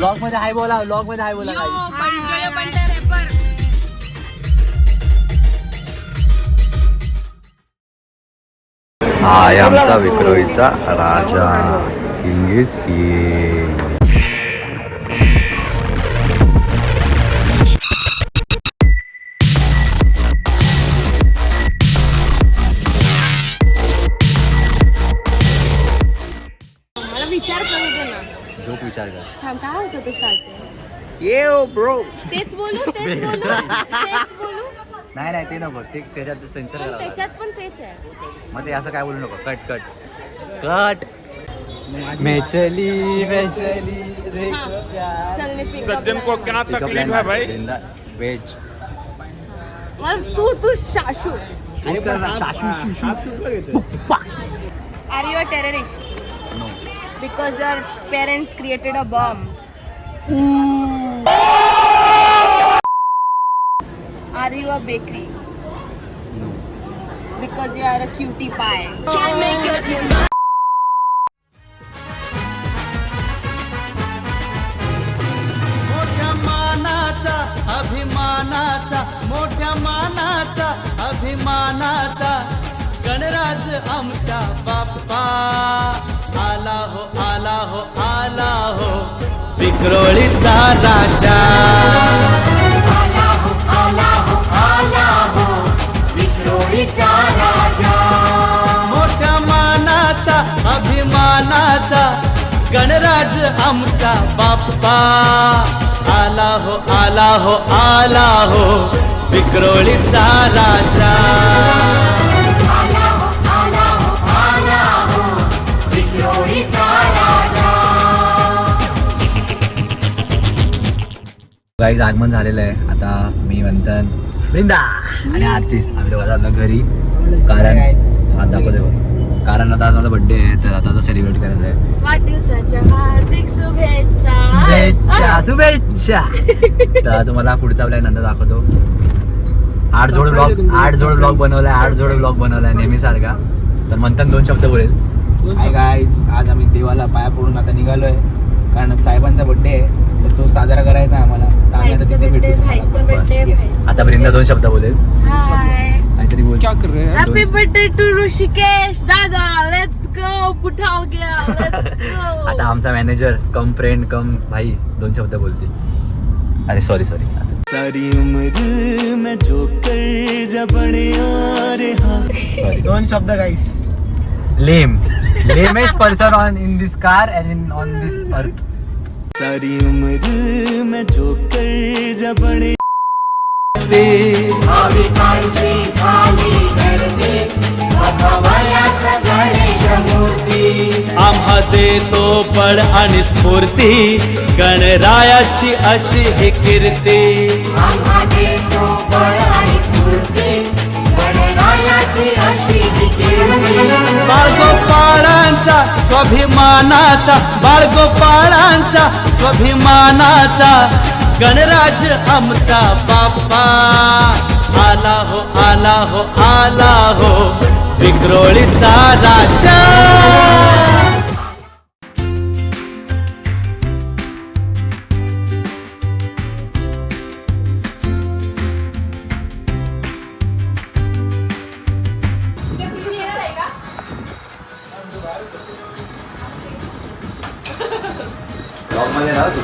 Blog मध्ये हाय बोला, blog मध्ये हाय बोला. हा आहे आमचा विक्रोळीचा राजा. इंग्लिश विचार करू दे ना. जोक विचार कर. थांब, काय होतं ते स्टार्टिंग? ब्रो. तेच बोलू. नाही ते नको, ते त्याच्यात सेन्सर पण त्याच्यात पण तेच आहे. मग ते असं काय बोलू नको. कट. मेचली रे सज्जन को क्या तकलीफ है भाई? वेज तू शाशू. Are you a terrorist? No. Because your parents created a bomb. Are you a bakery? No. Because you are a cutie pie. मोठ्या मानाचा अभिमानाचा गणराज आमचा बाप्पा आला हो विक्रोळीचा राजा. विक्रोळीचा राजा. मोठ्या मानाचा अभिमानाचा गणराज आमचा बाप्पा आला हो विक्रोळीचा राजा. गाईज आगमन झालेलं आहे. आता मी मंथन, वृंदा आणि आर्चिस आम्ही दोघं चाललो घरी. कारण हात दाखवतो. कारण आता आज माझा बर्थडे आहे, तर आता सेलिब्रेट करायचं आहे. वाढदिवसाच्या हार्दिक शुभेच्छा. तर तुम्हाला पुढचा ब्लॉग नंतर दाखवतो. 8 जोड ब्लॉग बनवलाय नेहमीसारखा. तर मंथन 2 शब्द बोलेल. हाय गाईज, आज आम्ही देवाला पाया पडून आता निघालोय, कारण साहेबांचा बर्थडे आहे, तर तो साजरा करायचा आहे आम्हाला. तर आम्ही आता तिथे भेटू तुम्हाला. Yes. आता वृंदा 2 शब्द बोलेल. काहीतरी बोल. हॅपी बर्थडे टू ऋषिकेश दादा. Let's go. पुठाव गया. Let's go. आता आमचा मॅनेजर कम फ्रेंड कम भाई 2 शब्द बोलतील. अरे सॉरी असं. सारी उम्र में जो कर जबड़े रे हाँ. सॉरी. 2 शब्द गाईस. lamest person in this car and on this earth. सारी उम्र में जो कर जबड़े आम्हा देतो बळ आणि स्फूर्ती गणरायाची अशी ही कीर्ती. बाळगोपाळांचा स्वाभिमानाचा गणराज आमचा बाप्पा आला हो विक्रोळीचा राजा. ब्लॉग मध्ये राहा तू.